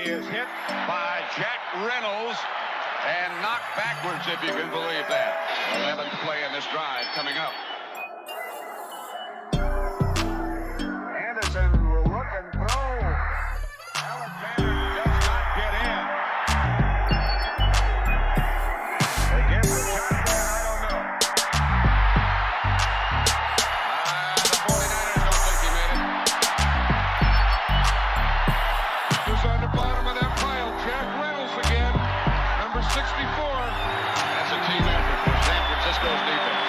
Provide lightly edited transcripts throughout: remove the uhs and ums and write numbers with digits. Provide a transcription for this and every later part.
is hit by Jack Reynolds and knocked backwards, if you can believe that. 11th play in this drive coming up. Anderson will look and throw. Alexander does not get in. They give the shotgun, I don't know. The 49ers don't think he made it. Who's on the bottom of that pile? Jack Reynolds again, number 64. That's a team effort for San Francisco's defense.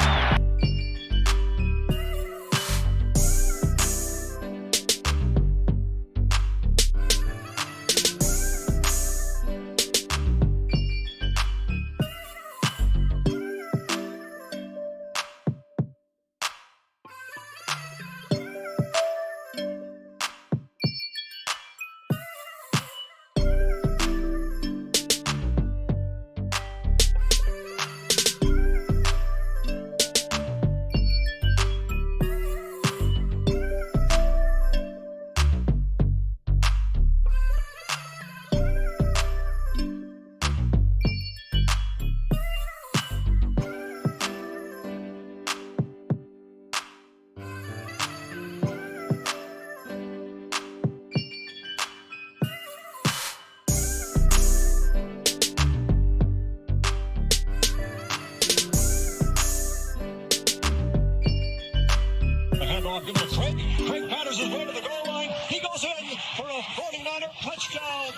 Craig Patterson's way to the goal line. He goes in for a 49er touchdown.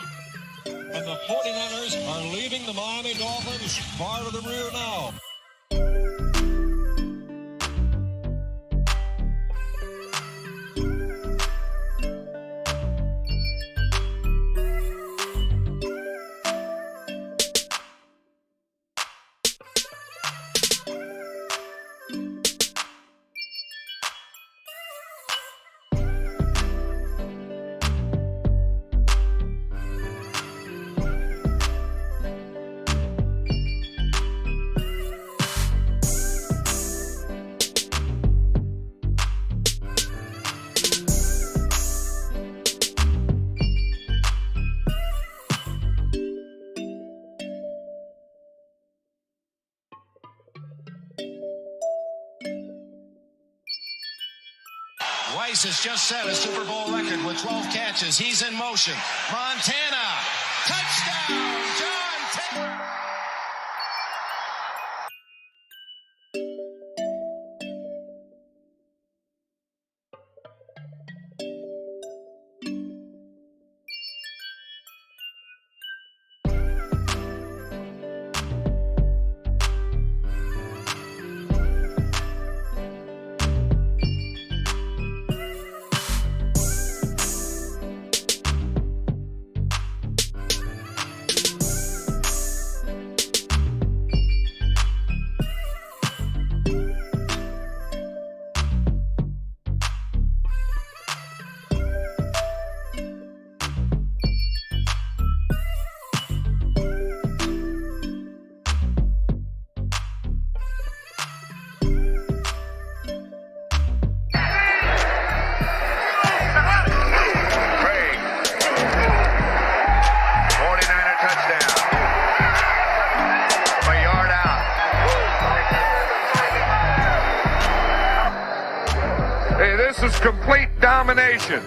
And the 49ers are leaving the Miami Dolphins far to the rear now. Weiss has just set a Super Bowl record with 12 catches. He's in motion. Montana, touchdown, John Taylor. This is complete domination.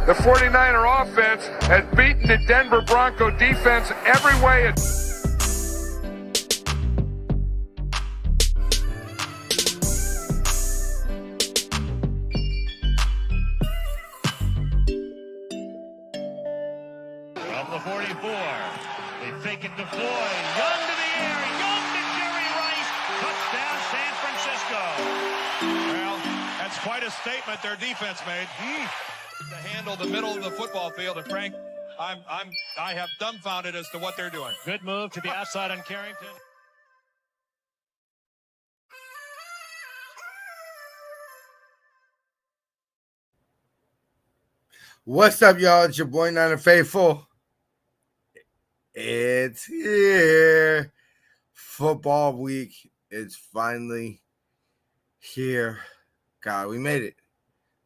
The 49er offense has beaten the Denver Bronco defense every way. From the 44, they fake it to Floyd. Young to the air, Young to Jerry Rice. Touchdown, San Francisco. Well, that's quite a statement their defense made. To handle the middle of the football field, and Frank, I have dumbfounded as to what they're doing. Good move to the outside on Carrington. What's up, y'all? It's your boy Niner Faithful. It's here. Football week is finally here. God, we made it.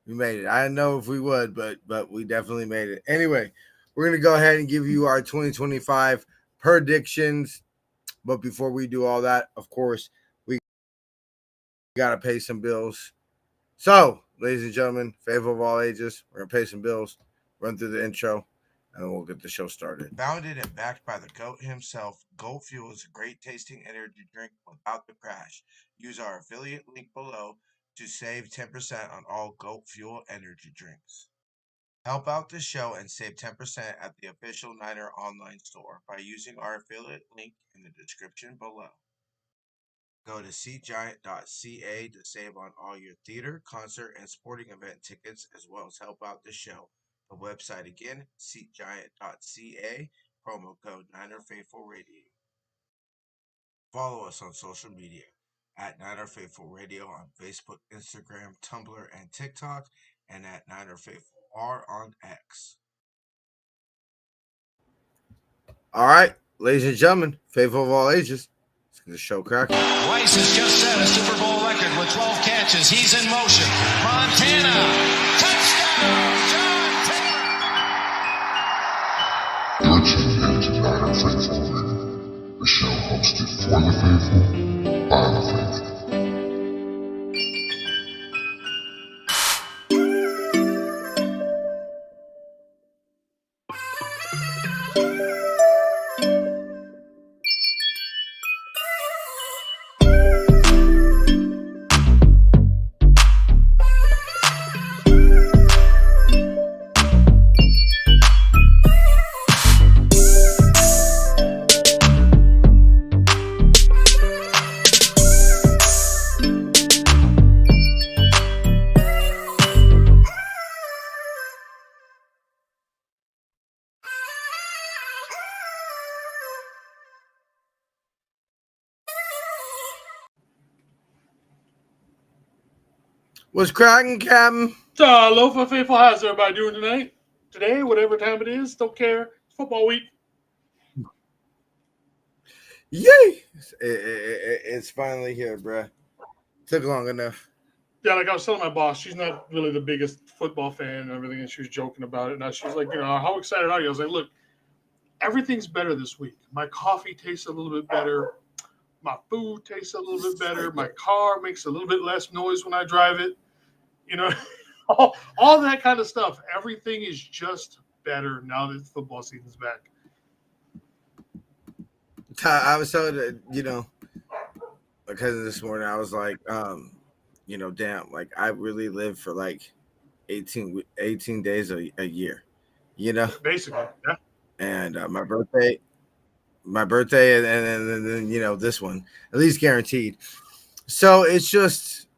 We made it. I didn't know if we would, but we definitely made it. Anyway, we're going to go ahead and give you our 2025 predictions. But before we do all that, of course, we got to pay some bills. So, ladies and gentlemen, faithful of all ages, we're going to pay some bills, run through the intro, and then we'll get the show started. Founded and backed by the GOAT himself, Goat Fuel is a great tasting energy drink without the crash. Use our affiliate link below to save 10% on all Goat Fuel energy drinks. Help out the show and save 10% at the official Niner online store by using our affiliate link in the description below. Go to seatgiant.ca to save on all your theater, concert, and sporting event tickets, as well as help out the show. The website again, seatgiant.ca, promo code Niner Faithful Radio. Follow us on social media at Niner Faithful Radio on Facebook, Instagram, Tumblr, and TikTok, and at Niner Faithful R on X. All right, ladies and gentlemen, faithful of all ages, let's get the show cracking. Weiss has just set a Super Bowl record with 12 catches. He's in motion. Montana, touchdown, John Taylor. You're tuned in to Niner Faithful Radio, the show hosted for the faithful, by the faithful. What's cracking, Captain? Aloha, faithful. How's everybody doing tonight? Today, whatever time it is, don't care. It's football week. Yay! It's finally here, bruh. Took long enough. Yeah, like I was telling my boss, she's not really the biggest football fan and everything, and she was joking about it. And she's like, how excited are you? I was like, look, everything's better this week. My coffee tastes a little bit better. My food tastes a little bit better. My car makes a little bit less noise when I drive it. All that kind of stuff. Everything is just better now that football season's back. I was telling my cousin this morning, I was like, damn, like I really live for like 18 days a year, Basically, yeah. And my birthday, and then this one, at least guaranteed. So it's just,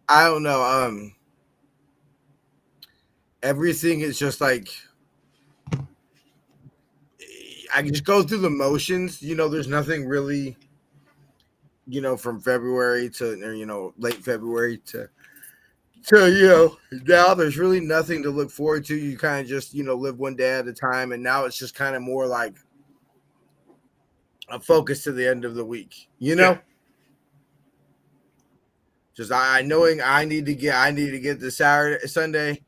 I don't know. Everything is just like, I can just go through the motions. There's nothing really, from February to, late February to now there's really nothing to look forward to. You kind of just, live one day at a time. And now it's just kind of more like a focus to the end of the week, Yeah. Just knowing I need to get the Sunday,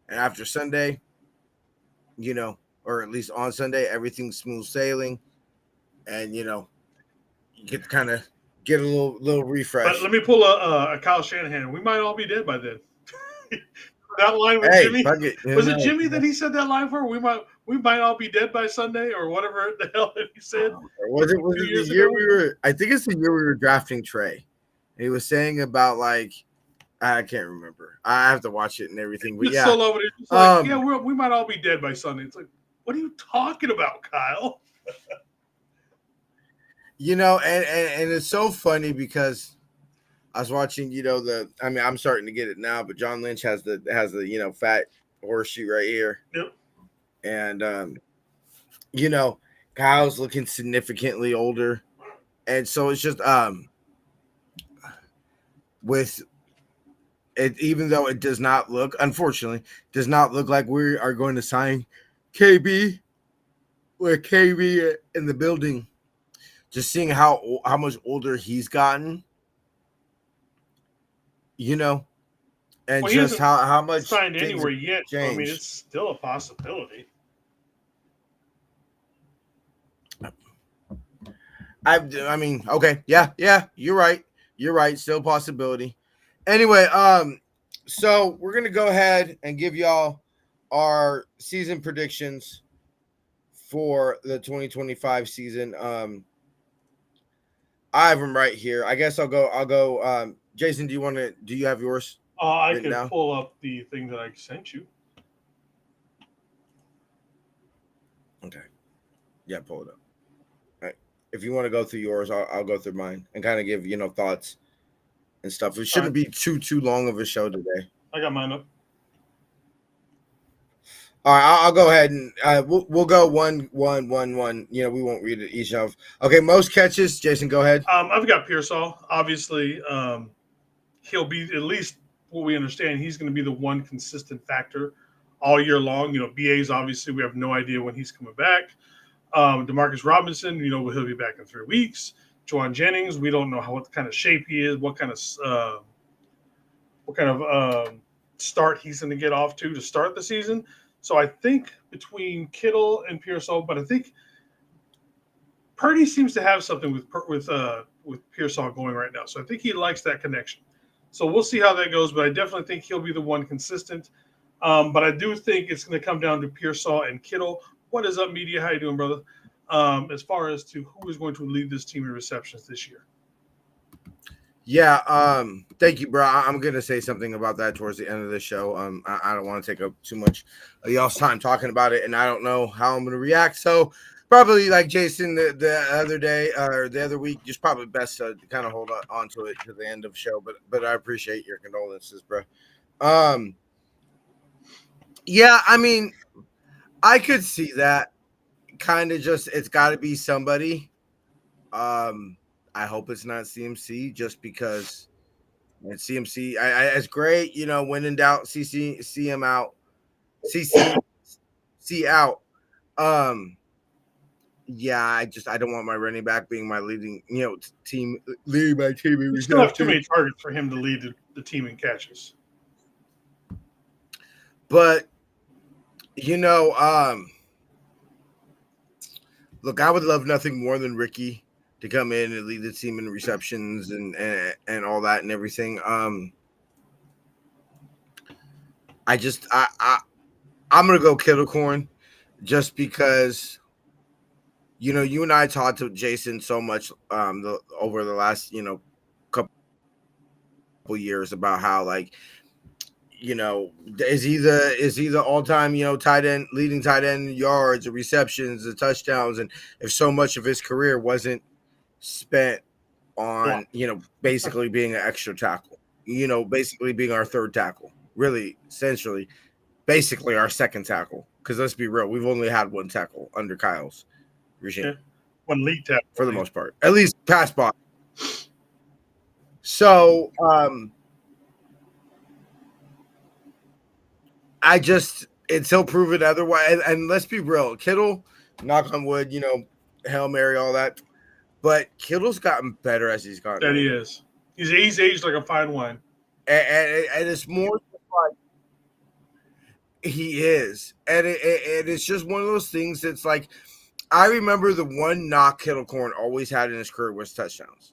and after Sunday, or at least on Sunday, everything's smooth sailing, and you get to kind of get a little refresh. But let me pull a Kyle Shanahan. We might all be dead by then. That line with Jimmy. Was it Jimmy that he said that line for? We might all be dead by Sunday, or whatever the hell that he said. Was it the year we were? I think it's the year we were drafting Trey. He was saying about like, I can't remember. I have to watch it and everything. But yeah, so low, but it's like, we might all be dead by Sunday. It's like, what are you talking about, Kyle? And it's so funny because I was watching, I'm starting to get it now, but John Lynch has the fat horseshoe right here. Yep. And Kyle's looking significantly older. And so it's just with it, even though it does not look, unfortunately, does not look like we are going to sign KB with KB in the building. Just seeing how much older he's gotten, and just how much signed anywhere yet. Changed. I mean, it's still a possibility. I mean, okay, yeah, you're right. You're right. Still a possibility. Anyway, so we're gonna go ahead and give y'all our season predictions for the 2025 season. I have them right here. I guess I'll go. Jason, do you have yours I written can down? pull up the thing that I sent you. Okay. Yeah, pull it up. All right. If you want to go through yours, I'll go through mine and kind of give thoughts and stuff. It shouldn't be too long of a show today. I got mine up. All right, I'll go ahead and we'll go 1, 1, 1, 1. We won't read it each of. Okay, most catches. Jason, go ahead. I've got Pearsall. Obviously, he'll be, at least what we understand, he's going to be the one consistent factor all year long. BA's obviously, we have no idea when he's coming back. Demarcus Robinson, he'll be back in 3 weeks. Juwan Jennings, we don't know what kind of shape he is, what kind of start he's going to get off to start the season. So I think between Kittle and Pearsall, but I think Purdy seems to have something with Pearsall going right now. So I think he likes that connection. So we'll see how that goes, but I definitely think he'll be the one consistent. But I do think it's going to come down to Pearsall and Kittle. What is up, media? How you doing, brother? As far as to who is going to lead this team in receptions this year. Yeah, thank you, bro. I'm gonna say something about that towards the end of the show. I don't want to take up too much of y'all's time talking about it, and I don't know how I'm gonna react. So probably like Jason the other day or the other week, just probably best to kind of hold on to it to the end of the show. But I appreciate your condolences, bro. Yeah, I mean, I could see that kind of just it's got to be somebody. I hope it's not CMC just because CMC it's great, when in doubt, see him out. CC out. Yeah, I don't want my running back being my leading, team leading my team. You still have too many targets for him to lead the team in catches. But look, I would love nothing more than Ricky to come in and lead the team in receptions and all that and everything. I'm gonna go Kittle Corn just because you and I talked to Jason so much over the last couple years about how is either all time tight end leading tight end yards, the receptions, the touchdowns, and if so much of his career wasn't spent on basically being an extra tackle, basically being our third tackle, really essentially basically our second tackle, because let's be real, we've only had one tackle under Kyle's regime. Yeah. One lead tackle for the most part, at least pass block. So until proven otherwise, and let's be real, Kittle, knock on wood, Hail Mary, all that. But Kittle's gotten better as he's gotten. That he is. He's aged like a fine wine. And it's more like he is. And it's just one of those things that's like, I remember the one knock Kittle Corn always had in his career was touchdowns.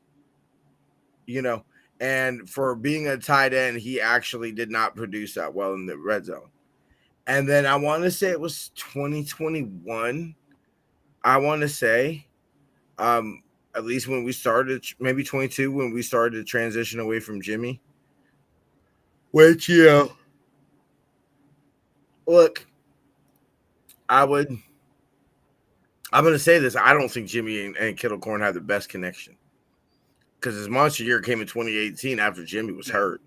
And for being a tight end, he actually did not produce that well in the red zone. And then I want to say it was 2021. I want to say, at least when we started, maybe 22, when we started to transition away from Jimmy. Which, look, I'm going to say this. I don't think Jimmy and Kittle Corn had the best connection. Because his monster year came in 2018 after Jimmy was hurt.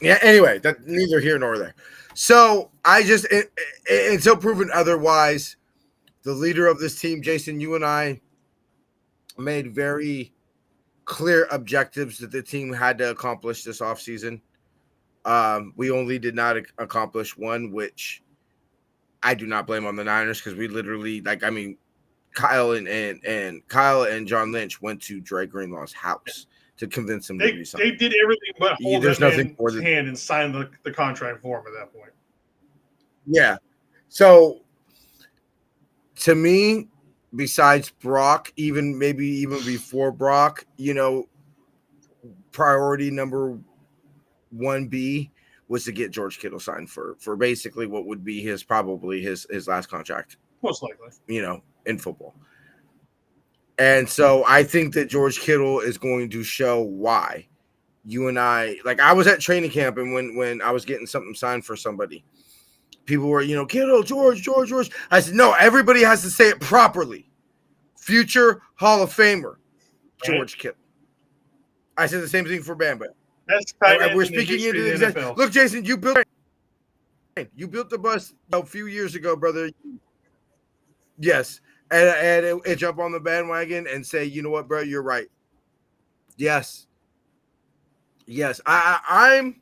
Yeah, anyway, that neither here nor there. So I just, until proven otherwise, the leader of this team, Jason, you and I made very clear objectives that the team had to accomplish this offseason. We only did not accomplish one, which I do not blame on the Niners, because we literally, Kyle and John Lynch went to Dre Greenlaw's house to convince him to resign. They did everything but hold There's that nothing man's hand and sign the contract for him at that point. Yeah. So to me, besides Brock, maybe even before Brock, priority number 1B was to get George Kittle signed for basically what would be his last contract, Most likely. In football. And so I think that George Kittle is going to show why. You and I was at training camp, and when I was getting something signed for somebody, people were, Kittle, George. I said, no, everybody has to say it properly. Future Hall of Famer, George Kittle. I said the same thing for Bamba. We're speaking into the example. Look, Jason, you built the bus a few years ago, brother. Yes, and it jump on the bandwagon and say, you know what, bro, you're right. Yes. I'm.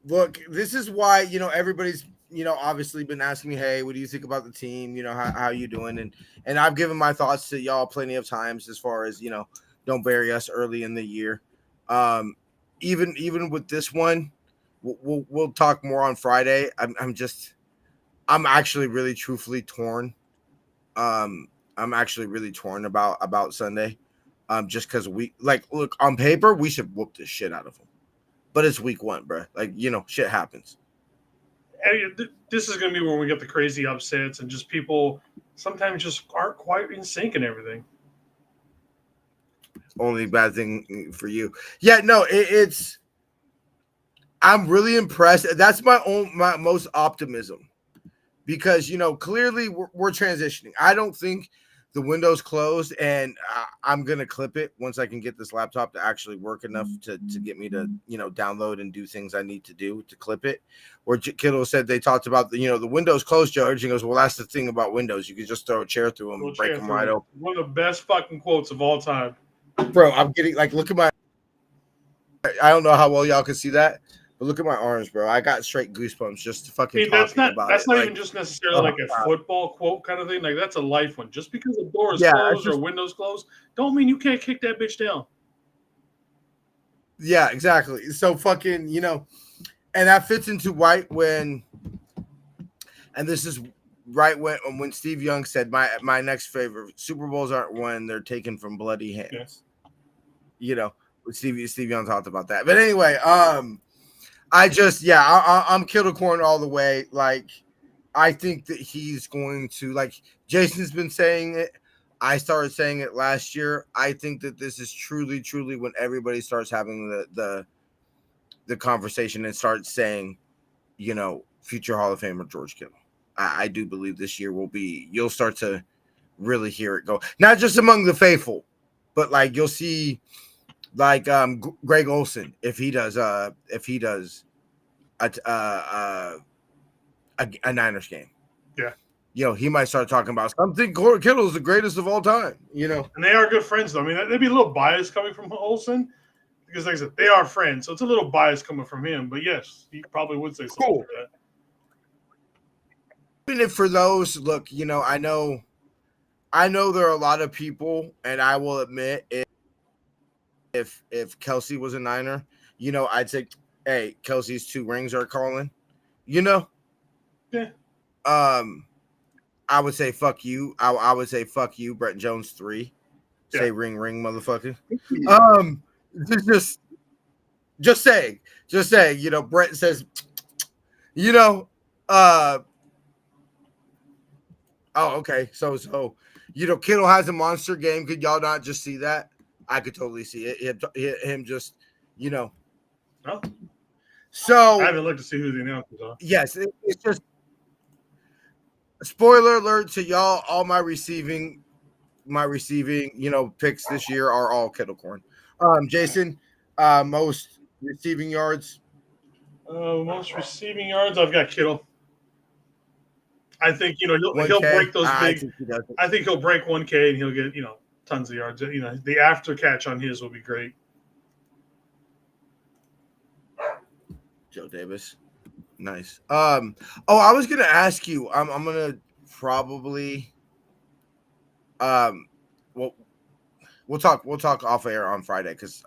Look, this is why everybody's obviously been asking me, hey, what do you think about the team? How you doing? And I've given my thoughts to y'all plenty of times as far as don't bury us early in the year. Even with this one, we'll talk more on Friday. I'm actually really truthfully torn. I'm actually really torn about Sunday. Just because look, on paper we should whoop the shit out of them, but it's week 1, bro. Shit happens. This is going to be where we get the crazy upsets and just people sometimes just aren't quite in sync and everything. Only bad thing for you. Yeah, no, it's. I'm really impressed. That's my most optimism, because clearly we're transitioning. I don't think the window's closed, and I'm gonna clip it once I can get this laptop to actually work enough to get me to download and do things I need to do to clip it. Where Kittle said they talked about the window's closed, George. He goes, well, that's the thing about windows. You can just throw a chair through them and break them right open. One of the best fucking quotes of all time. Bro, I'm getting look at my. I don't know how well y'all can see that, but look at my arms, bro. I got straight goosebumps just to fucking. That's not even just necessarily like a football quote kind of thing. Like, that's a life one. Just because the door is closed or windows closed, don't mean you can't kick that bitch down. Yeah, exactly. So fucking, and that fits into right when, and this is right when Steve Young said my next favorite Super Bowls aren't won, they're taken from bloody hands. Yeah. Steve Young talked about that. But anyway, I'm Kittle corn all the way. I think that he's going to, Jason's been saying it. I started saying it last year. I think that this is truly, truly when everybody starts having the conversation and starts saying, future Hall of Famer George Kittle. I do believe this year you'll start to really hear it go. Not just among the faithful, but you'll see Greg Olsen if he does a Niners game. Yeah. He might start talking about something. Kittle is the greatest of all time, And they are good friends, though. I mean, there'd be a little bias coming from Olsen because, like I said, they are friends. So it's a little bias coming from him. But yes, he probably would say something like that. Even if for those, look, I know there are a lot of people, and I will admit if Kelsey was a Niner, I'd say, hey, Kelsey's 2 rings are calling, Yeah. I would say fuck you. I would say fuck you, Brett Jones 3. Yeah. Say ring, motherfucker. Just saying. Brett says, oh, okay. So, Kittle has a monster game. Could y'all not just see that? I could totally see it. Him just, Oh. So I haven't looked to see who the announcers are. Yes, it's just spoiler alert to y'all. All my receiving, picks this year are all Kittle corn. Jason, most receiving yards. Most receiving yards, I've got Kittle. I think he'll break those big. I think he'll break 1K and he'll get tons of yards. The after catch on his will be great. Joe Davis, nice. I was gonna ask you. I'm gonna probably. We'll talk off air on Friday because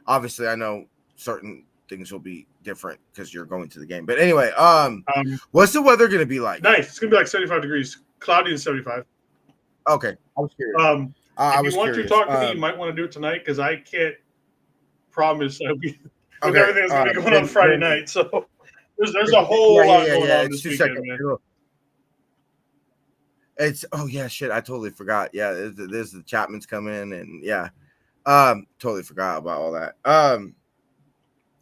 obviously I know certain things will be different because you're going to the game. But anyway, what's the weather gonna be like? Nice. It's gonna be like 75 degrees. Cloudy and 75. Okay, I was curious. If was you want curious. to talk to me, you might want to do it tonight because I can't promise with Okay, everything that's going to be going on Friday night. So there's a whole lot going on this weekend, man. It's shit. I totally forgot. Yeah, there's the Chapmans come in and totally forgot about all that.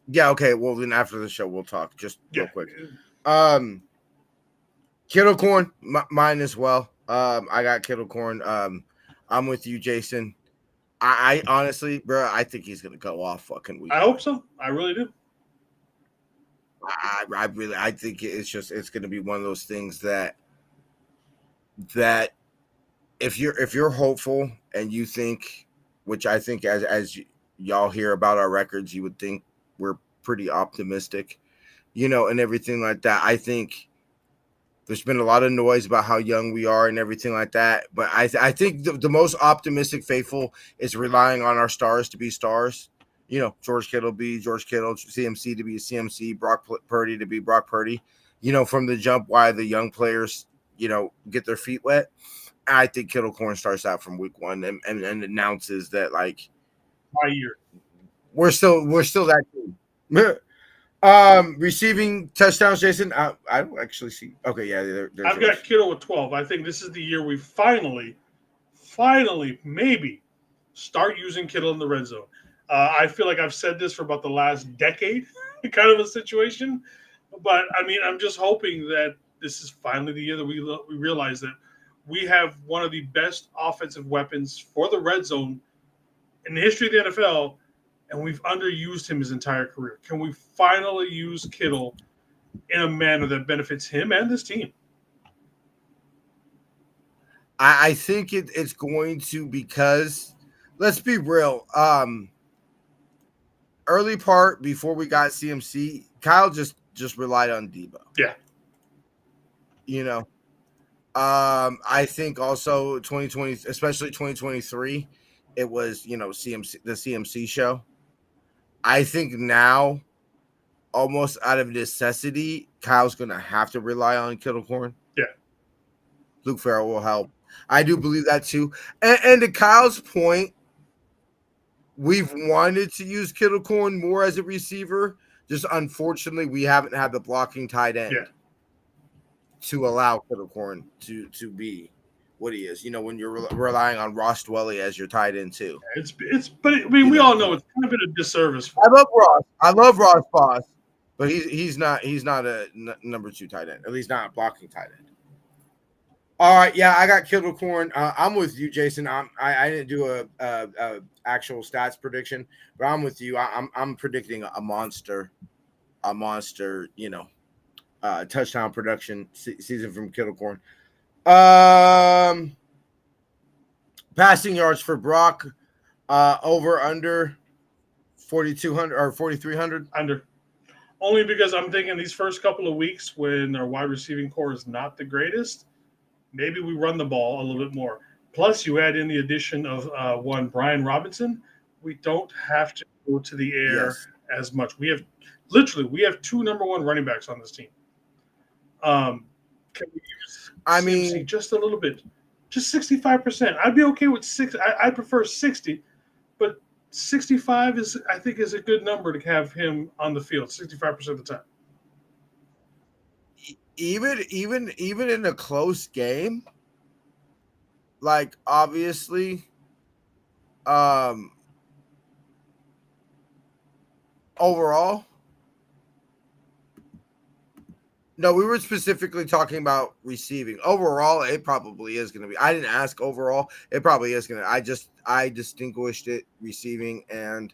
Yeah, okay. Well, then after the show we'll talk just real quick. Kittle Corn, mine as well. I got Kittle Corn. I'm with you, Jason. I honestly, bro, I think he's gonna go off fucking week. I hope so. I really do. I think it's gonna be one of those things that if you're hopeful and you think, which I think as y'all hear about our records, you would think we're pretty optimistic, and everything like that. I think there's been a lot of noise about how young we are and everything like that. But I think the most optimistic faithful is relying on our stars to be stars. George Kittle be George Kittle, CMC to be CMC, Brock Purdy to be Brock Purdy. From the jump, why the young players, get their feet wet. I think Kittle Corn starts out from week one and announces that, like, my year. We're still that team. Receiving touchdowns, Jason. I don't actually see. Okay, yeah, there's I've got Kittle with 12. I think this is the year we finally, maybe start using Kittle in the red zone. I feel like I've said this for about the last decade, kind of a situation. But I mean, I'm just hoping that this is finally the year that we realize that we have one of the best offensive weapons for the red zone in the history of the NFL. And we've underused him his entire career. Can we finally use Kittle in a manner that benefits him and this team? I think it's going to, because let's be real. Early part before we got CMC, Kyle just relied on Debo. Yeah. I think also 2020, especially 2023, it was, CMC, the CMC show. I think now, almost out of necessity, Kyle's going to have to rely on Kittle Corn. Yeah. Luke Farrell will help. I do believe that too. And to Kyle's point, we've wanted to use Kittle Corn more as a receiver. Just unfortunately, we haven't had the blocking tight end to allow Kittle Corn to be what he is. When you're relying on Ross Dwelly as your tight end too. But I mean, we all know it's kind of been a disservice. I love Ross. I love Ross Foss, but he's not a number 2 tight end. At least not a blocking tight end. All right, yeah, I got Kittle Corn. I'm with you, Jason. I didn't do a actual stats prediction, but I'm with you. I'm predicting a monster, touchdown production season from Kittle Corn. Passing yards for Brock, over under 4,200 or 4,300. Under. Only because I'm thinking these first couple of weeks when our wide receiving core is not the greatest, maybe we run the ball a little bit more. Plus, you add in the addition of Brian Robinson. We don't have to go to the air as much. We have 2 number 1 running backs on this team. Can we use CMC just a little bit? Just 65%. I'd be okay with 6. I prefer 60, but 65 is a good number to have him on the field 65% of the time. Even in a close game, like obviously, overall. No, we were specifically talking about receiving. Overall, it probably is going to be. I didn't ask overall. It probably is going to. I distinguished it receiving and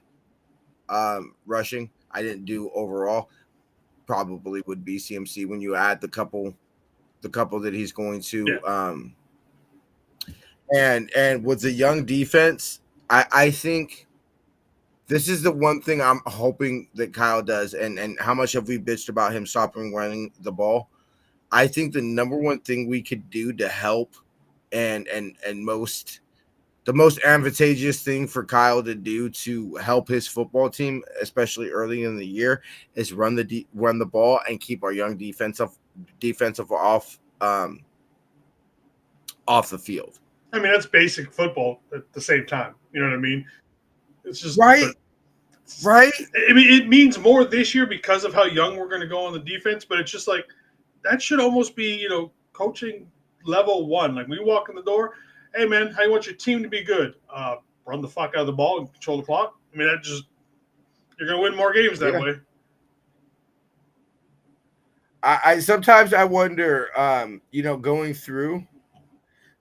rushing. I didn't do overall. Probably would be CMC when you add the couple that he's going to. And with the young defense, I think this is the one thing I'm hoping that Kyle does. And how much have we bitched about him stopping running the ball? I think the number one thing we could do to help and the most advantageous thing for Kyle to do to help his football team, especially early in the year, is run the ball and keep our young defensive off off the field. I mean, that's basic football at the same time. You know what I mean? It's just Right. Right? I mean, it means more this year because of how young we're going to go on the defense, but it's just like that should almost be, coaching level 1. Like we walk in the door, hey man, how you want your team to be good? Run the fuck out of the ball and control the clock. I mean, you're going to win more games that way. I sometimes I wonder, going through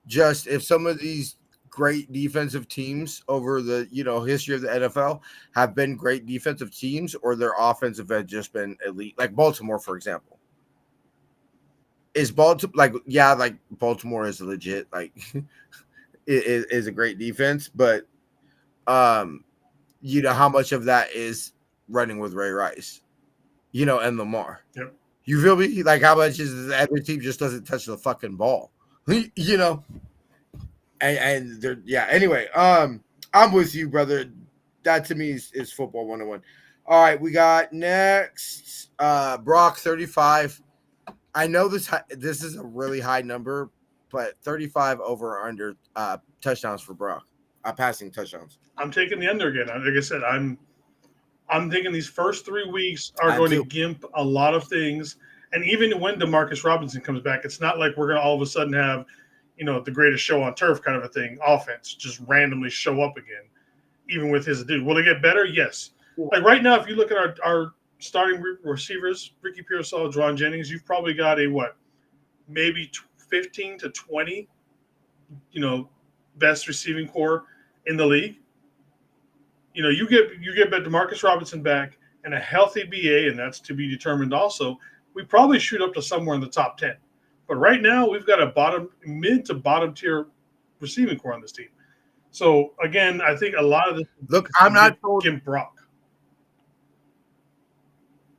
just if some of these great defensive teams over the history of the NFL have been great defensive teams, or their offensive had just been elite, like Baltimore, for example. Is Baltimore like Baltimore is legit, like it is a great defense, but how much of that is running with Ray Rice, and Lamar. Yep. You feel me? Like how much is every team just doesn't touch the fucking ball, And they're, anyway, I'm with you, brother. That to me is football 101. All right, we got next Brock 35. I know this is a really high number, but 35 over or under touchdowns for Brock. Passing touchdowns. I'm taking the under again. Like I said, I'm thinking these first 3 weeks are going to gimp a lot of things. And even when Demarcus Robinson comes back, it's not like we're going to all of a sudden have the greatest show on turf kind of a thing, offense, just randomly show up again, even with his dude. Will it get better? Yes. Like right now, if you look at our starting receivers, Ricky Pearsall, Jauan Jennings, you've probably got maybe 15 to 20, best receiving core in the league. You get Demarcus Robinson back and a healthy BA, and that's to be determined also. We probably shoot up to somewhere in the top 10. But right now, we've got a mid to bottom tier receiving core on this team. So again, I think a lot of this. Look, I'm not Kim Brock.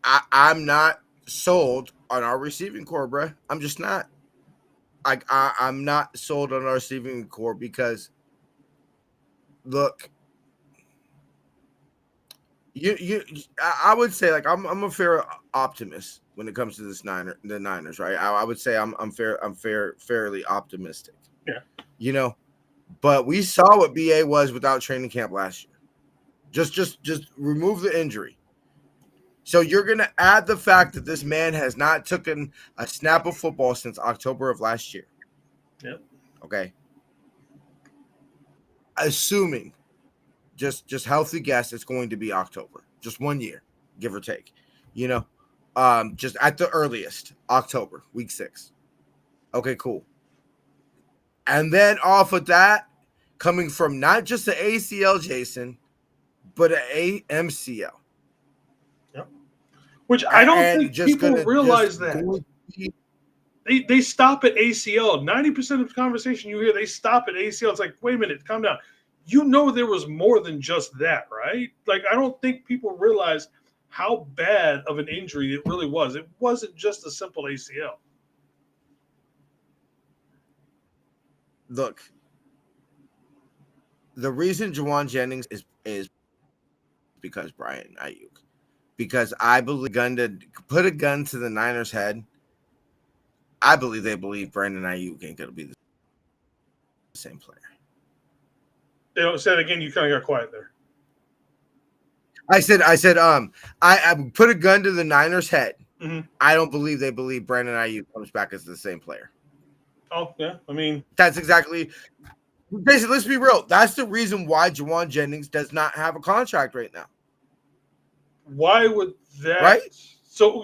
I'm not sold on our receiving core, bro. I'm just not. I'm not sold on our receiving core because, look, I would say I'm a fair optimist when it comes to the Niners, right? I would say I'm fairly optimistic. Yeah. But we saw what BA was without training camp last year. Just remove the injury. So you're going to add the fact that this man has not taken a snap of football since October of last year. Yep. Okay. Assuming just healthy guess, it's going to be October. Just 1 year, give or take. Just at the earliest, October, week 6. Okay, cool. And then off of that, coming from not just the ACL, Jason, but an MCL. Yep. Which I don't think people realize that. They stop at ACL. 90% of the conversation you hear, they stop at ACL. It's like, wait a minute, calm down. There was more than just that, right? Like, I don't think people realize how bad of an injury it really was. It wasn't just a simple ACL. Look, the reason Jauan Jennings is because Brian Ayuk. Because I believe put a gun to the Niners' head. I believe they believe Brandon Ayuk ain't going to be the same player. They don't say it again. You kind of got quiet there. I said, I put a gun to the Niners' head. Mm-hmm. I don't believe they believe Brandon Ayuk comes back as the same player. Oh, yeah. I mean, that's exactly. Basically, let's be real. That's the reason why Jauan Jennings does not have a contract right now. Why would that? Right. So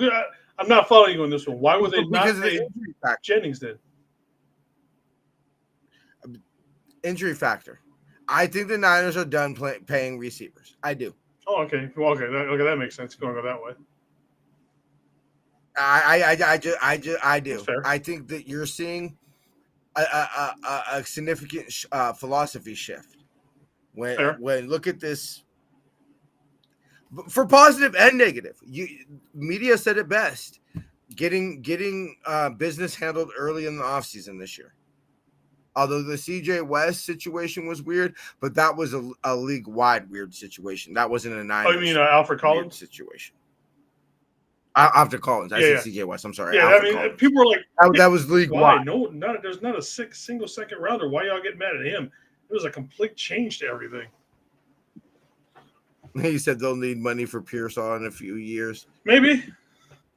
I'm not following you on this one. Why would they not pay Jennings then? Injury factor. I think the Niners are done paying receivers. I do. Oh, okay. Well, okay. That makes sense. Going that way. I do. I think that you're seeing a significant philosophy shift when look at this for positive and negative. Media said it best. Getting business handled early in the offseason this year. Although the CJ West situation was weird, but that was a league-wide weird situation. That wasn't a Niners. Oh, you mean Alfred Collins situation? After Collins. I Yeah, said CJ West. I'm sorry. Yeah, I Alfred mean, Collins. people were like, That was league why? wide. No, there's not a single second rounder. Why y'all get mad at him? It was a complete change to everything. He said they'll need money for Pearsall in a few years. Maybe.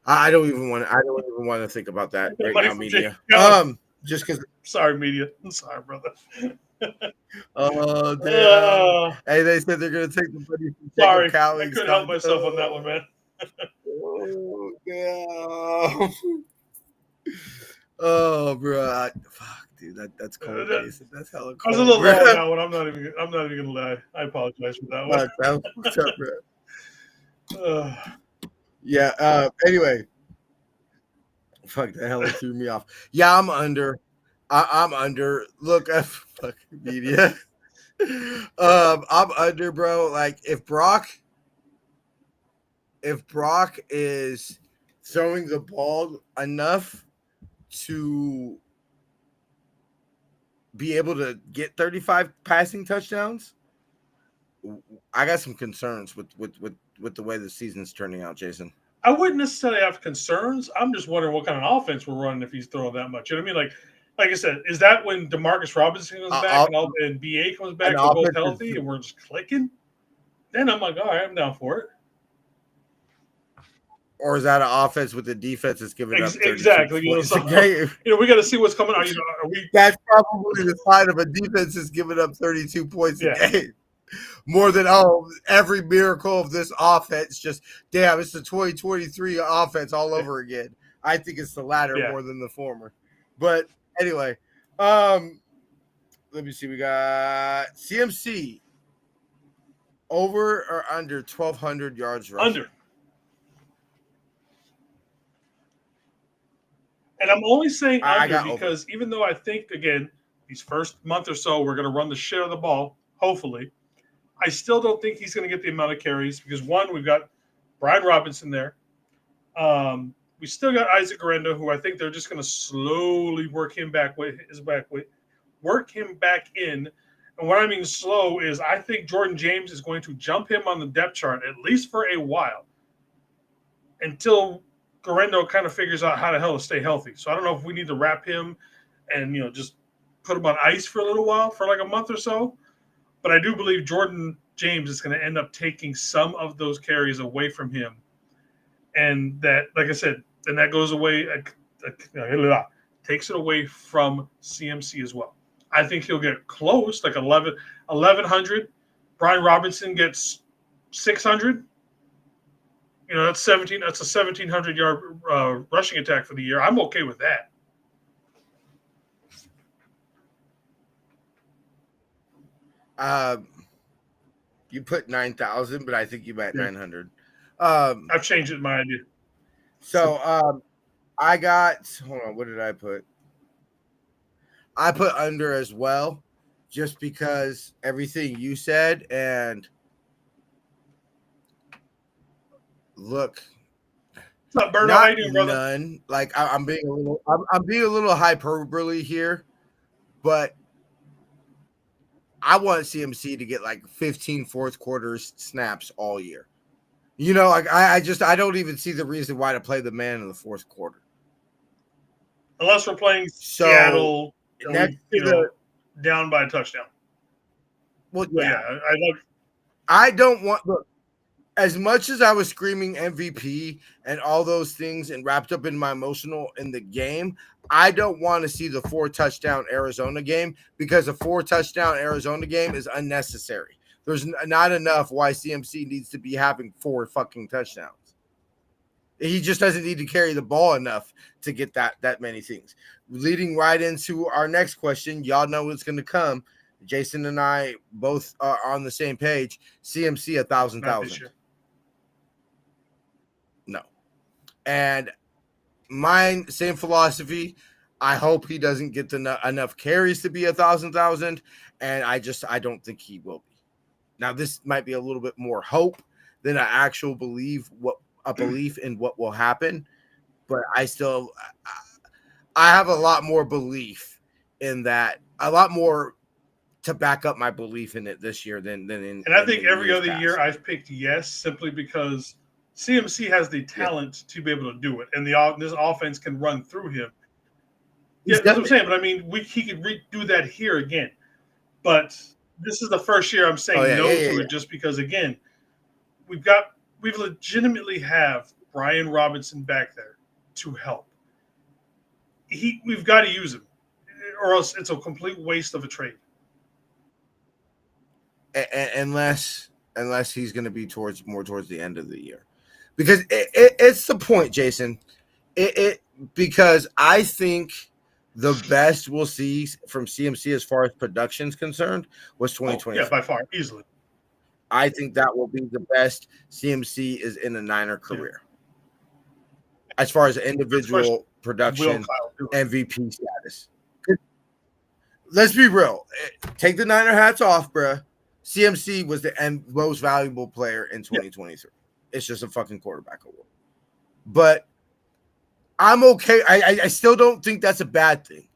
I don't even want to think about that right Money now, for media. Jake. Just because. Sorry, media. I'm sorry, brother. Oh damn! Uh, Hey, they said they're gonna take the money from sorry, Jacob Cowley. I couldn't help myself on that one, man. Oh, damn. Oh, bro. Fuck, dude. That's cold. Jason. That's hella cold. I was a little bro. low on that one. I'm not even gonna lie. I apologize for that one. Fuck, that was fucked up, bro. Yeah. Anyway. Fuck, that hella threw me off. Yeah, I'm under. I'm under. Look, fuck media. I'm under, bro. Like if Brock is throwing the ball enough to be able to get 35 passing touchdowns, I got some concerns with the way the season's turning out, Jason. I wouldn't necessarily have concerns. I'm just wondering what kind of offense we're running if he's throwing that much. You know what I mean? Like I said, is that when DeMarcus Robinson comes back and BA comes back, they're both healthy, and we're just clicking? Then I'm like, all right, I'm down for it. Or is that an offense with the defense that's giving up 32 exactly? points a game? We got to see what's coming out. That's probably the sign of a defense that's giving up 32 points a game. More than every miracle of this offense. Just damn, it's the 2023 offense all over again. I think it's the latter more than the former. But anyway, let me see. We got CMC over or under 1,200 yards rushing. Under. And I'm only saying under because even though I think, again, these first month or so, we're going to run the shit out of the ball, hopefully, I still don't think he's going to get the amount of carries because, one, we've got Brian Robinson there. We still got Isaac Guerrero, who I think they're just going to slowly work him back in. And what I mean slow is I think Jordan James is going to jump him on the depth chart, at least for a while, until Guerrero kind of figures out how the hell to stay healthy. So I don't know if we need to wrap him and, just put him on ice for a little while, for like a month or so. But I do believe Jordan James is going to end up taking some of those carries away from him. And that, like I said, then that goes away, takes it away from CMC as well. I think he'll get close, like 1,100. Brian Robinson gets 600. That's 17. That's a 1,700-yard rushing attack for the year. I'm okay with that. You put 9,000, but I think you meant 900. I've changed it, my idea. So I got. Hold on. What did I put? I put under as well, just because everything you said and. Look, what's up, Bird? How you doing, brother? None. Like I'm being a little hyperbole here, but I want CMC to get like 15 fourth quarter snaps all year. I don't even see the reason why to play the man in the fourth quarter, unless we're playing Seattle down by a touchdown. Well, I don't want look. As much as I was screaming MVP and all those things and wrapped up in my emotional in the game, I don't want to see the 4-touchdown Arizona game because a 4-touchdown Arizona game is unnecessary. There's not enough why CMC needs to be having 4 fucking touchdowns. He just doesn't need to carry the ball enough to get that many things. Leading right into our next question, y'all know what's going to come. Jason and I both are on the same page. CMC 1,000. No. And mine, same philosophy. I hope he doesn't get enough carries to be 1,000, and I don't think he will be. Now, this might be a little bit more hope than an actual belief in what will happen, but I have a lot more belief in that, a lot more to back up my belief in it this year than in. And I think every other year I've picked yes, simply because CMC has the talent to be able to do it, and this offense can run through him. Yeah, that's what I'm saying. But I mean, he could do that here again. But this is the first year I'm saying to it, just because again, we legitimately have Brian Robinson back there to help. We've got to use him, or else it's a complete waste of a trade. Unless he's going to be more towards the end of the year, because it's the point, Jason. Because I think the best we'll see from CMC as far as production's concerned was 2020. Yeah, by far, easily. I think that will be the best CMC is in a Niner career. Yeah. As far as individual production, MVP status. Let's be real. Take the Niner hats off, bruh. CMC was the most valuable player in 2023. Yeah. It's just a fucking quarterback award. But I'm okay. I still don't think that's a bad thing,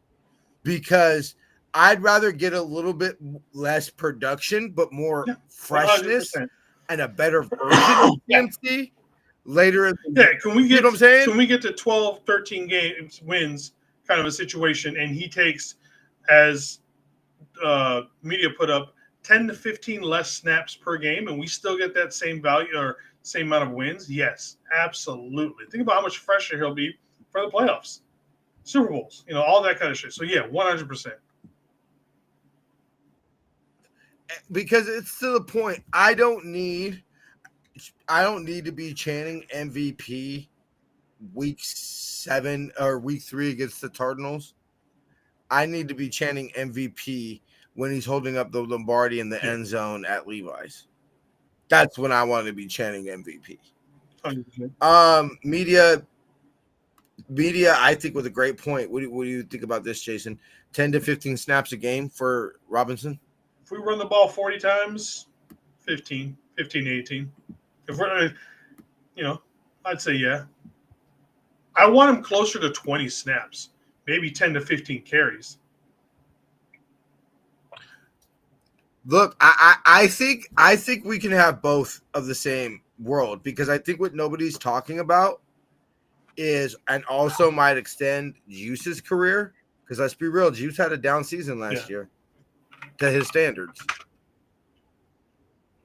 because I'd rather get a little bit less production but more freshness 100%. And a better version of CMC later in the year. Can we get, you know what I'm saying? Can we get to 12, 13 games wins kind of a situation, and he takes, as media put up, 10 to 15 less snaps per game, and we still get that same value or same amount of wins? Yes, absolutely. Think about how much fresher he'll be for the playoffs, Super Bowls, all that kind of shit. So yeah, 100%. Because it's to the point, I don't need to be chanting MVP week 7 or week 3 against the Cardinals. I need to be chanting MVP when he's holding up the Lombardi in the end zone at Levi's. That's when I want to be chanting MVP. 100%. Media, I think, was a great point. What do you think about this, Jason? 10 to 15 snaps a game for Robinson? If we run the ball 40 times, 15 to 18. If we're, I'd say yeah. I want him closer to 20 snaps, maybe 10 to 15 carries. Look, I think we can have both of the same world, because I think what nobody's talking about is, and also might extend Juice's career, because let's be real, Juice had a down season last year to his standards.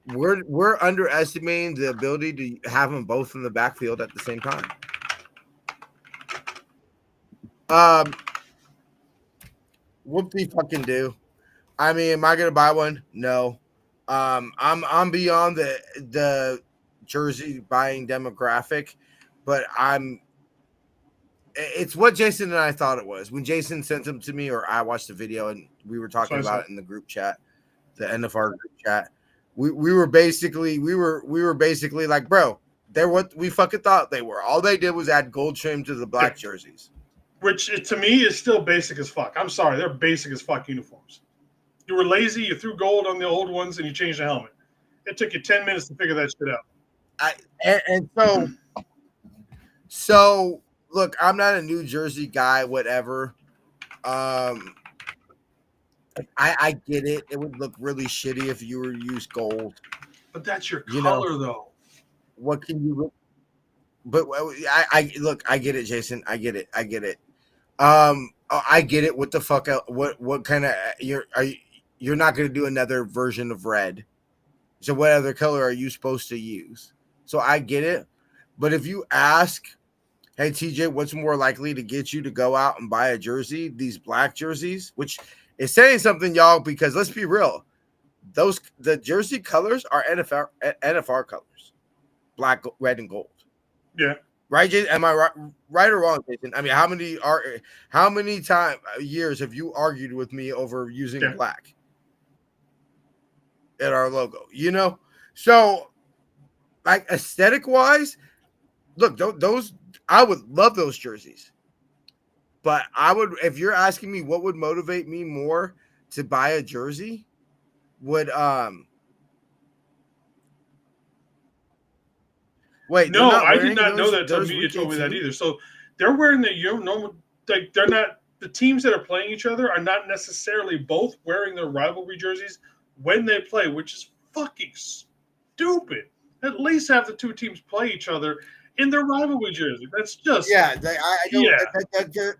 We're underestimating the ability to have them both in the backfield at the same time. Whoop-de fucking do. I mean, am I gonna buy one? No. I'm beyond the jersey buying demographic, but it's what Jason and I thought it was. When Jason sent them to me, or I watched the video and we were talking about it in the group chat, the NFR group chat. We were basically like, bro, they're what we fucking thought they were. All they did was add gold trim to the black jerseys. Which to me is still basic as fuck. I'm sorry, they're basic as fuck uniforms. You were lazy, you threw gold on the old ones, and you changed the helmet. It took you 10 minutes to figure that shit out. So look, I'm not a New Jersey guy, whatever. I get it. It would look really shitty if you were to use gold. But that's your color, though. What can you? But I look. I get it, Jason. I get it. I get it. I get it. What the fuck? What kind of? You're not going to do another version of red. So what other color are you supposed to use? So I get it. But if you ask, hey, TJ, what's more likely to get you to go out and buy a jersey? These black jerseys, which is saying something, y'all, because let's be real. The jersey colors are NFR colors. Black, red, and gold. Yeah. Right, Jason? Am I right or wrong, Jason? I mean, how many years have you argued with me over using black in our logo? So like aesthetic wise, look, those I would love those jerseys, but I would, if you're asking me what would motivate me more to buy a jersey, would wait, no, I did not know that until media told me that either. So they're wearing the normal, like they're not, the teams that are playing each other are not necessarily both wearing their rivalry jerseys when they play, which is fucking stupid. At least have the two teams play each other in their rivalry jersey. That's just I know Yeah.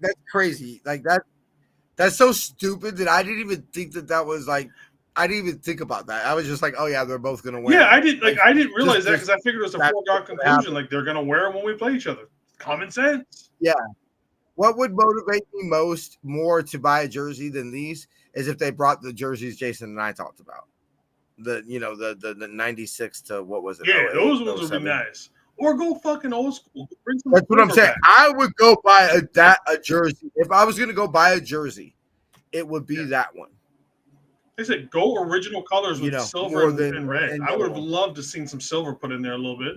that's crazy. Like that's so stupid that I didn't even think that was like I didn't even think about that. I was just like, oh yeah, they're both gonna win. Yeah, I didn't realize that just- because I figured it was a that- foregone conclusion. Like they're gonna wear them when we play each other. Common sense. What would motivate me more to buy a jersey than these is if they brought the jerseys Jason and I talked about. The 96 to what was it? Yeah, 08, those ones would be 07. nice. Or go fucking old school. Bring some That's what I'm silver saying. back. I would go buy a jersey. If I was gonna go buy a jersey, it would be that one. They said go original colors with silver more than- and red. and I would have yellow. loved to seen some silver put in there a little bit.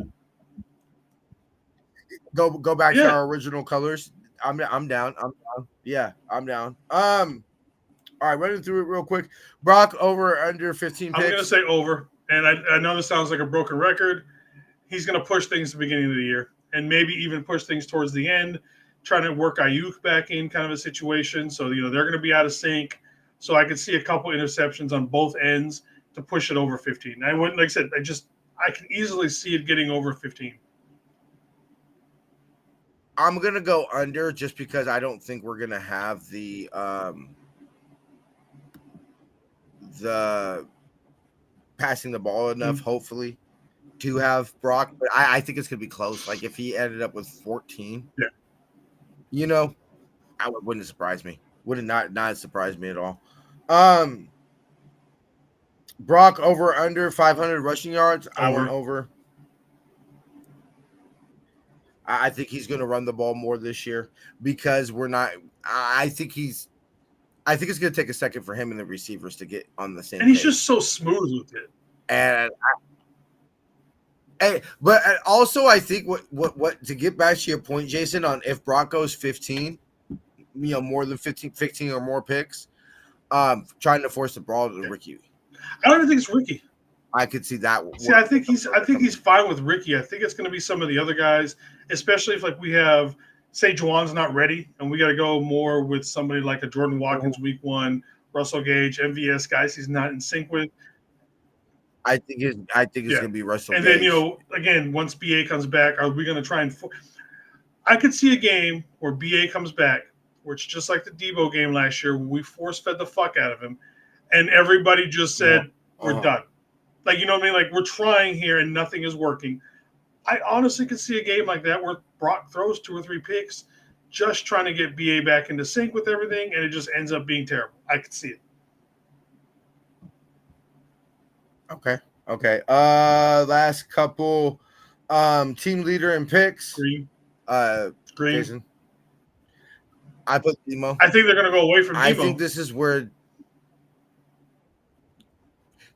Go back to Yeah. our original colors. I'm down. Yeah, I'm down. All right, running through it real quick. Brock over under 15 I'm picks. gonna say over, and I know this sounds like a broken record. He's gonna push things at the beginning of the year, and maybe even push things towards the end, trying to work Ayuk back in kind of a situation. So they're gonna be out of sync. So I could see a couple interceptions on both ends to push it over 15. I wouldn't, like I said, I can easily see it getting over 15. I'm gonna go under just because I don't think we're gonna have the passing the ball enough, hopefully, to have Brock. But I think it's gonna be close. Like if he ended up with 14, wouldn't surprise me. Would not surprise me at all. Brock over under 500 rushing yards. I went over. I think he's going to run the ball more this year because we're not. I think it's going to take a second for him and the receivers to get on the same. And he's page. just so smooth with it. But also I think what to get back to your point, Jason, on if Brock goes 15, more than 15 or more picks, trying to force the ball to Ricky. I don't even think it's Ricky. I could see that. See, I think he's fine with Ricky. I think it's going to be some of the other guys, especially if we have, say, Juwan's not ready, and we got to go more with somebody like a Jordan Watkins week 1, Russell Gage, MVS guys he's not in sync with. I think it's going to be Russell. And Gage. then again, once BA comes back, are we going to try and? I could see a game where BA comes back, where it's just like the Debo game last year, where we force fed the fuck out of him, and everybody just said we're done. Like, you know what I mean? Like, we're trying here and nothing is working. I honestly could see a game like that where Brock throws 2 or 3 picks, just trying to get BA back into sync with everything, and it just ends up being terrible. I could see it. Okay. Last couple. Team leader in picks. Green. Jason. I put Demo. I think they're going to go away from Debo. I think this is where.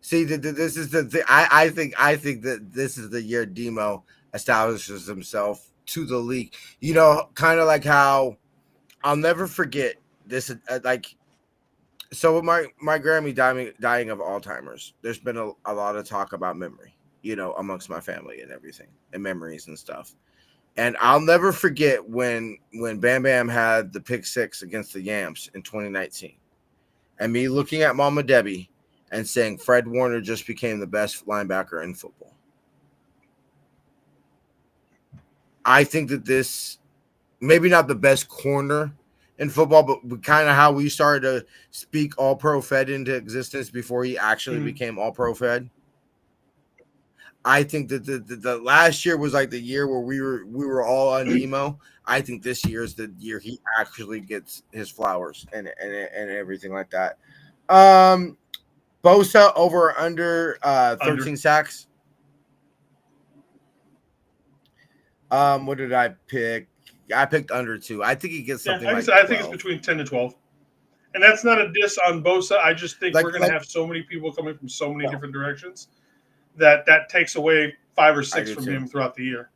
See, this is the thing. I think that this is the year Demo establishes himself to the league. Kind of like how I'll never forget this. So with my Grammy dying of Alzheimer's, there's been a lot of talk about memory, amongst my family and everything, and memories and stuff. And I'll never forget when Bam Bam had the pick 6 against the Yams in 2019, and me looking at Mama Debbie and saying Fred Warner just became the best linebacker in football. I think that this, maybe not the best corner in football, but kind of how we started to speak All-Pro Fed into existence before he actually became All-Pro Fed. I think that the last year was like the year where we were all on Demo. I think this year is the year he actually gets his flowers and everything like that. Bosa over or under 13 sacks. What did I pick? I picked under 2. I think he gets something like 12. I think it's between 10 to 12. And that's not a diss on Bosa. I just think we're going to have so many people coming from so many different directions that takes away 5 or 6 from him throughout the year.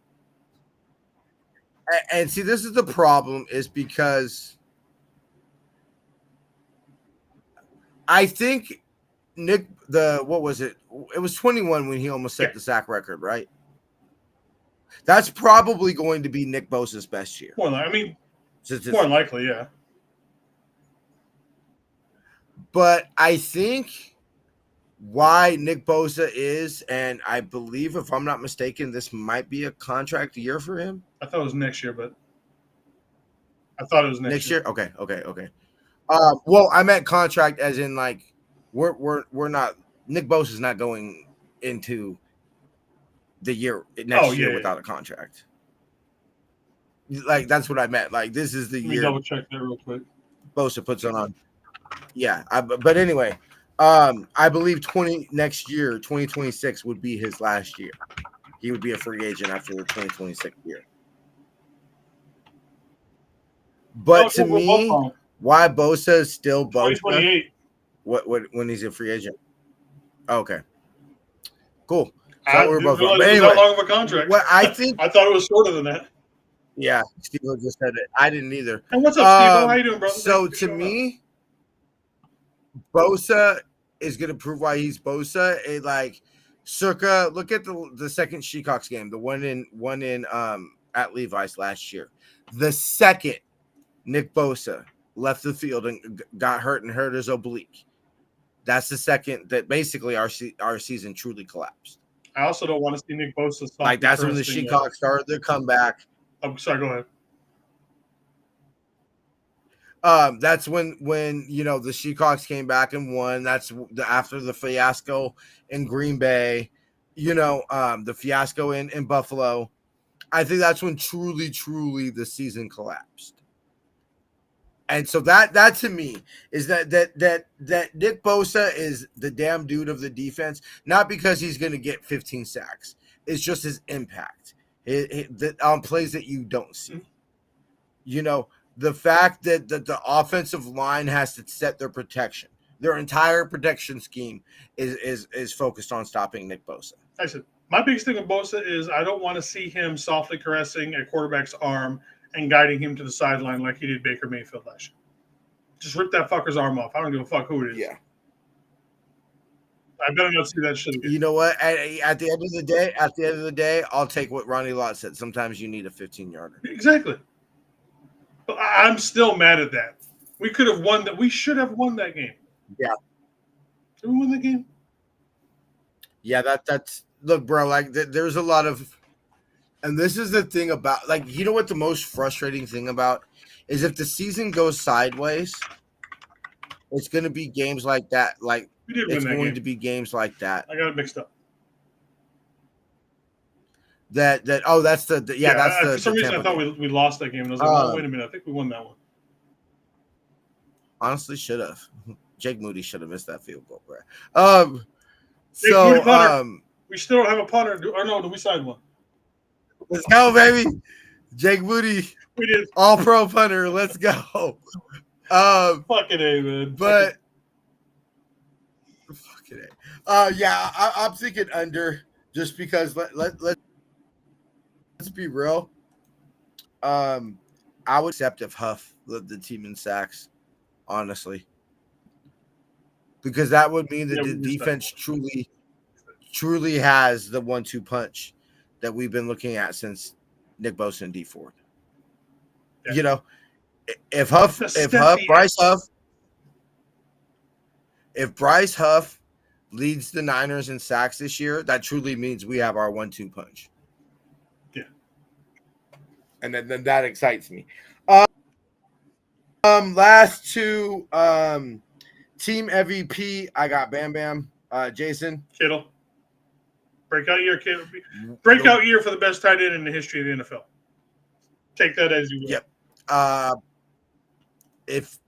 And see, this is the problem, is because I think Nick, what was it? It was 21 when he almost set the sack record, right? That's probably going to be Nick Bosa's best year. More than likely, yeah. But I think why Nick Bosa is, and I believe, if I'm not mistaken, this might be a contract year for him. I thought it was next year, but I thought it was next year. Okay. Well, I meant contract as in like we're not Nick Bosa's not going into the year next year without a contract. Like that's what I meant. Like this is the Let me year double check that real quick. Bosa puts on. Yeah, but anyway, I believe next year, 2026 would be his last year. He would be a free agent after the 2026 year. But to me, why Bosa is still Bosa? 2028. What when he's a free agent? Okay, cool. I So we're didn't both wrong. realize But it was anyway, that long of a contract. what I think, I thought it was shorter than that. yeah, Steve just said it. I didn't either. And what's up, Steve? How you doing, brother? So Thanks for to showing me, Bosa is going to prove why he's Bosa. It like circa look at the second Seahawks game, the one in at Levi's last year. The second Nick Bosa left the field and got hurt and hurt his oblique. That's the second that basically our season truly collapsed. I also don't want to see Nick Bosa stop. Like that's when the Seahawks started their comeback. I'm sorry, go ahead. That's when the Seahawks came back and won. That's after the fiasco in Green Bay, the fiasco in Buffalo. I think that's when truly the season collapsed. And so that to me is that Nick Bosa is the damn dude of the defense, not because he's going to get 15 sacks. It's just his impact on plays that you don't see. The fact that the offensive line has to set their protection. Their entire protection scheme is focused on stopping Nick Bosa. I said, my biggest thing with Bosa is I don't want to see him softly caressing a quarterback's arm and guiding him to the sideline like he did Baker Mayfield last year. Just rip that fucker's arm off. I don't give a fuck who it is. Yeah. I better not see that shit again. You know what? At the end of the day, I'll take what Ronnie Lott said. Sometimes you need a 15-yarder. Exactly. But I'm still mad at that. We could have won that. We should have won that game. Yeah. Did we win that game? Yeah, that's look, bro. Like there's a lot of, and this is the thing about what the most frustrating thing about is if the season goes sideways, it's going to be games like that. Like it's going to be games like that. I got it mixed up. That's the For some reason, I thought we lost that game. And I was like, oh, wait a minute. I think we won that one. Honestly, should have. Jake Moody should have missed that field goal, bro. We still don't have a punter. Or no, we signed one. Let's go, baby. Jake Moody. We did. All pro punter. Let's go. Fucking A, man. But fucking A. I'm thinking under just because let's be real. I would accept if Huff led the team in sacks, honestly. Because that would mean that the defense truly has the 1-2 punch that we've been looking at since Nick Bosa and D Ford. Yeah. If Bryce Huff leads the Niners in sacks this year, that truly means we have our 1-2 punch. Yeah. And then that excites me. Last two, team MVP, I got Bam Bam, Jason Kittle. Breakout year, Kittle. Breakout year for the best tight end in the history of the NFL. Take that as you will. Yep. If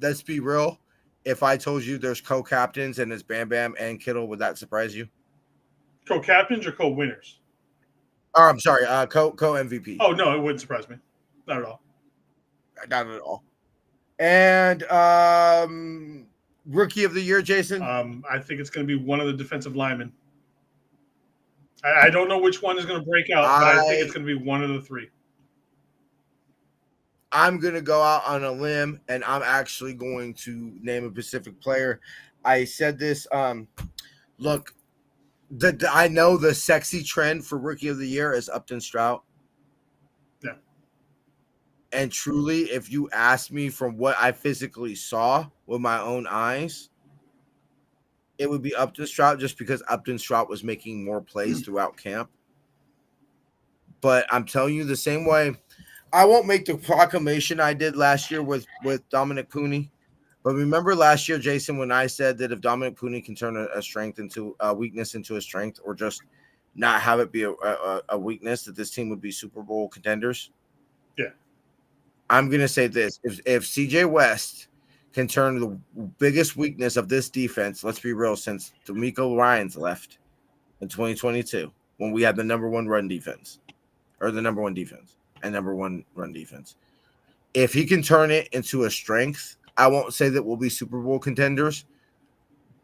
let's be real, if I told you there's co-captains and it's Bam Bam and Kittle, would that surprise you? Co-captains or co-winners? Oh, I'm sorry, co-MVP. Oh no, it wouldn't surprise me. Not at all. Not at all. And rookie of the year, Jason? I think it's going to be one of the defensive linemen. I don't know which one is going to break out, but I think it's going to be one of the three. I'm going to go out on a limb, and I'm actually going to name a Pacific player. I said this. Look, I know the sexy trend for rookie of the year is Upton Strout. Yeah. And truly, if you ask me from what I physically saw with my own eyes, it would be Upton Strout just because Upton Strout was making more plays throughout camp. But I'm telling you the same way. I won't make the proclamation I did last year with Dominic Pooney. But remember last year, Jason, when I said that if Dominic Pooney can turn a strength into a weakness into a strength, or just not have it be a weakness, that this team would be Super Bowl contenders? Yeah. I'm going to say this. If CJ West can turn the biggest weakness of this defense, let's be real, since D'Amico Ryans left in 2022, when we had the number one run defense, or the number one defense and number one run defense. If he can turn it into a strength, I won't say that we'll be Super Bowl contenders,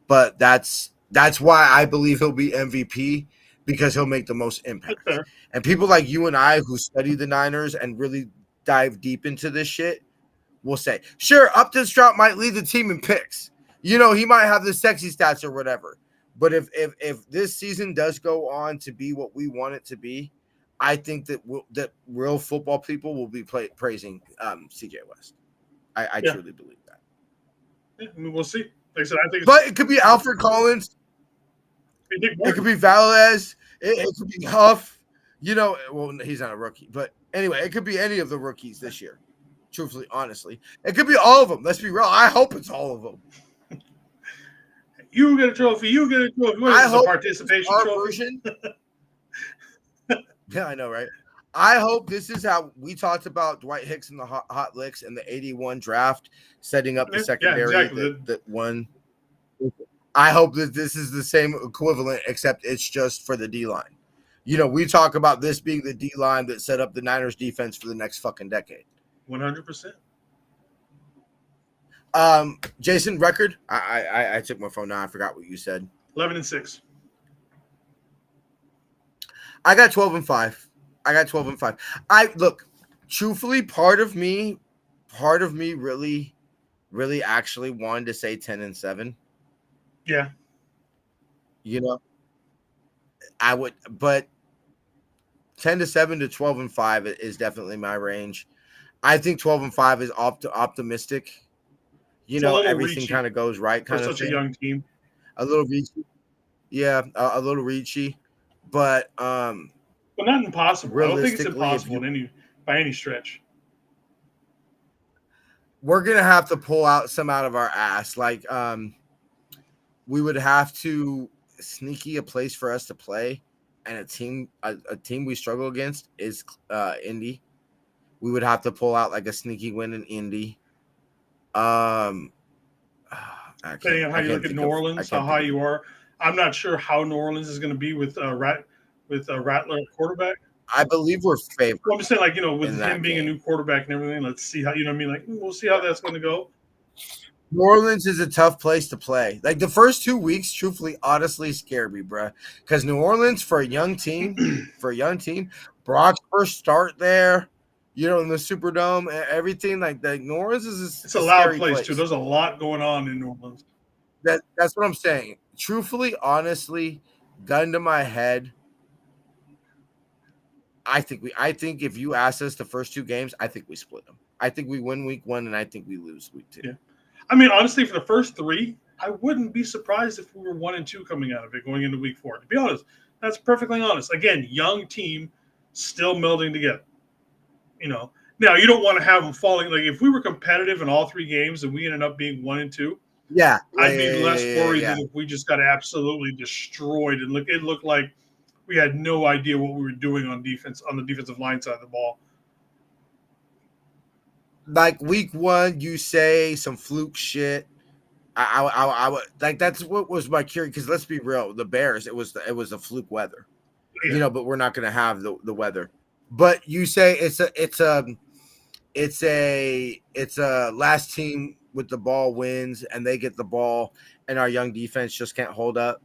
but that's why I believe he'll be MVP, because he'll make the most impact. Fair. And people like you and I who study the Niners and really dive deep into this shit will say, sure, Upton Strout might lead the team in picks. You know, he might have the sexy stats or whatever. But if this season does go on to be what we want it to be, I think that that real football people will be praising CJ West. I truly believe that. Yeah, I mean, we'll see. Like I said, I think. But it could be Alfred Collins. It could be Valadez. It could be Huff. You know, well, he's not a rookie. But anyway, it could be any of the rookies this year. Truthfully, honestly. It could be all of them. Let's be real. I hope it's all of them. You get a trophy. You get a trophy. What is this, a participation trophy? Yeah, I know, right? I hope this is how we talked about Dwight Hicks in the hot licks in the 81 draft, setting up the secondary that won. I hope that this is the same equivalent, except it's just for the D-line. You know, we talk about this being the D-line that set up the Niners defense for the next fucking decade. 100%. Jason, record? I took my phone now. I forgot what you said. 11-6. I got 12-5. I look, truthfully, part of me really, really actually wanted to say 10-7. Yeah. You know, I would, but 10-7 to 12-5 is definitely my range. I think 12-5 is optimistic. You know, everything kind of goes right. Kind of such a young team. A little reachy. Yeah, a little reachy. But not impossible. I don't think it's impossible by any stretch. We're gonna have to pull out some out of our ass. Like we would have to sneaky a place for us to play, and a team we struggle against is Indy. We would have to pull out like a sneaky win in Indy. Depending on how you look at New Orleans, how high you are. I'm not sure how New Orleans is going to be with Rattler at quarterback. I believe we're favored. Well, I'm just saying, like, you know, with him being a new quarterback and everything, let's see how, you know what I mean? Like, we'll see how that's going to go. New Orleans is a tough place to play. Like, the first 2 weeks, truthfully, honestly, scared me, bro. Because New Orleans, for a young team, Brock's first start there, you know, in the Superdome, everything, like New Orleans is it's a loud place, too. There's a lot going on in New Orleans. That's what I'm saying. Truthfully, honestly, gun to my head, I think if you ask us the first two games, I think we split them. I think we win week 1, and I think we lose week 2. Yeah. I mean, honestly, for the first 3, I wouldn't be surprised if we were 1-2 coming out of it going into week 4. To be honest, that's perfectly honest. Again, young team, still melding together. You know, now you don't want to have them falling. Like if we were competitive in all 3 games and we ended up being 1-2, I'd be less worried than if we just got absolutely destroyed and it looked like we had no idea what we were doing on defense, on the defensive line side of the ball. Like week 1, you say some fluke shit. I would like that's what was my curiosity, because let's be real, the Bears, it was a fluke weather, you know, but we're not going to have the weather. But you say it's a last team with the ball wins, and they get the ball, and our young defense just can't hold up.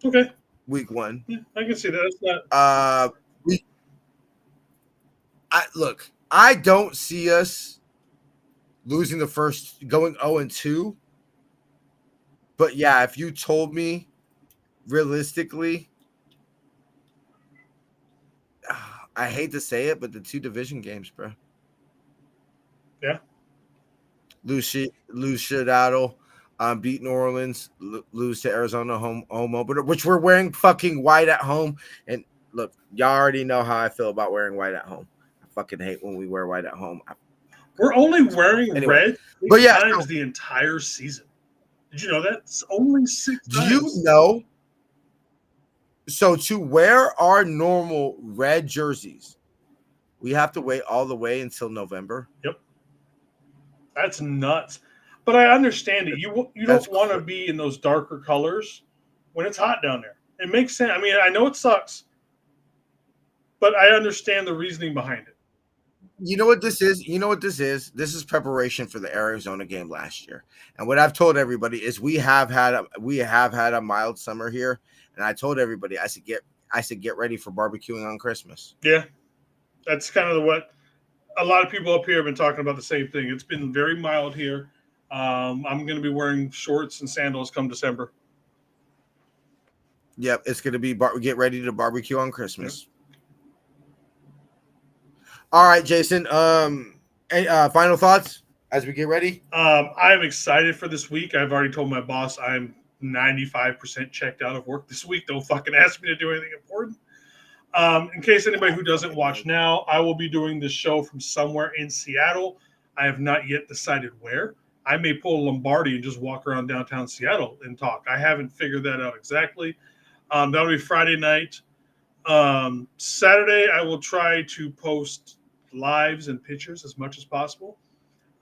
Okay. Week 1. Yeah, I can see that. That's not. I don't see us losing the first, going 0-2. But yeah, if you told me realistically, I hate to say it, but the 2 division games, bro. Yeah. Lose Shadaddle. beat New Orleans, lose to Arizona home opener, which we're wearing fucking white at home. And look, y'all already know how I feel about wearing white at home. I fucking hate when we wear white at home. We're only wearing red but yeah, times the entire season. Did you know that? It's only 6 do times. you know? So to wear our normal red jerseys, we have to wait all the way until November. Yep. That's nuts. But I understand it. You don't want to be in those darker colors when it's hot down there. It makes sense. I mean, I know it sucks, but I understand the reasoning behind it. You know what this is? This is preparation for the Arizona game last year. And what I've told everybody is we have had a mild summer here. And I told everybody, I said get ready for barbecuing on Christmas. Yeah. That's kind of what a lot of people up here have been talking about the same thing. It's been very mild here. I'm going to be wearing shorts and sandals come December. Yep, it's going to be get ready to barbecue on Christmas. Yep. All right, Jason. Any, final thoughts as we get ready? I'm excited for this week. I've already told my boss I'm 95% checked out of work this week. Don't fucking ask me to do anything important. In case anybody who doesn't watch now, I will be doing this show from somewhere in Seattle. I have not yet decided where. I may pull Lombardi and just walk around downtown Seattle and talk. I haven't figured that out exactly. That'll be Friday night. Saturday, I will try to post lives and pictures as much as possible.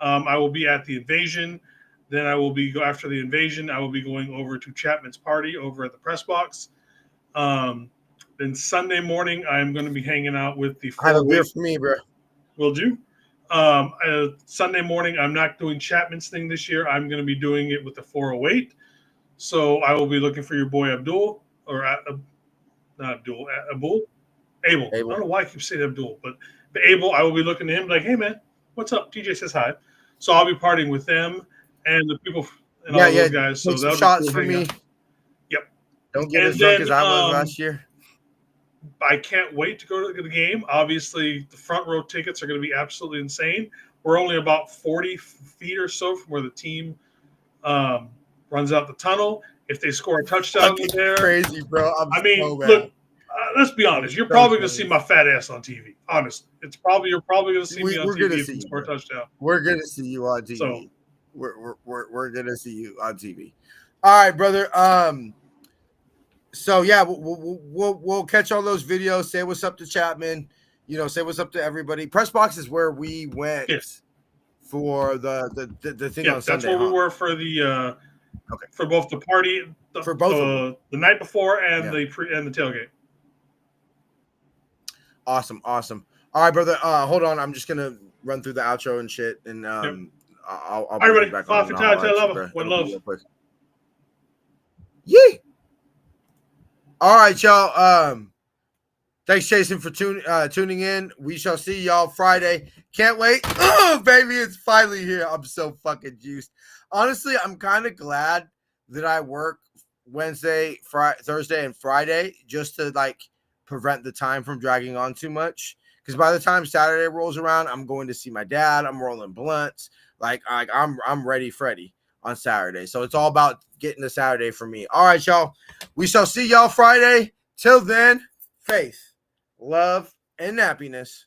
I will be at the Invasion. Then I will be after the Invasion. I will be going over to Chapman's party over at the press box. Then Sunday morning, I'm going to be hanging out with the. I have a beer for me, bro. Will do. Sunday morning, I'm not doing Chapman's thing this year. I'm going to be doing it with the 408. So I will be looking for your boy Abdul or not Abdul, Abul. I don't know why I keep saying Abdul, but Abel. I will be looking to him like, hey man, what's up? TJ says hi. So I'll be partying with them and the people and all those guys. So that'll shots be cool for me. Yep. Don't get as drunk as I was last year. I can't wait to go to the game. Obviously, the front row tickets are going to be absolutely insane. We're only about 40 feet or so from where the team runs out the tunnel. If they score a touchdown there, crazy, bro. Look, let's be honest. You're probably going to see my fat ass on TV. Honestly, you're probably going to see me on TV if you score a touchdown. We're going to see you on TV. So, we're going to see you on TV. All right, brother. So yeah, we'll catch all those videos. Say what's up to Chapman. Say what's up to everybody. Press box is where we went for the thing on Sunday. That's where we were for the for both the party for both the night before and the tailgate. Awesome. All right, brother. Hold on. I'm just gonna run through the outro and shit, and I'll be right back on. One love. Yee. All right, y'all. Thanks, Jason, for tuning in. We shall see y'all Friday. Can't wait. Oh, baby, it's finally here. I'm so fucking juiced. Honestly, I'm kind of glad that I work Wednesday, Thursday, and Friday just to prevent the time from dragging on too much. Because by the time Saturday rolls around, I'm going to see my dad. I'm rolling blunts. I'm ready, Freddy, on Saturday. So it's all about getting to Saturday for me. All right, y'all. We shall see y'all Friday. Till then, faith, love, and happiness.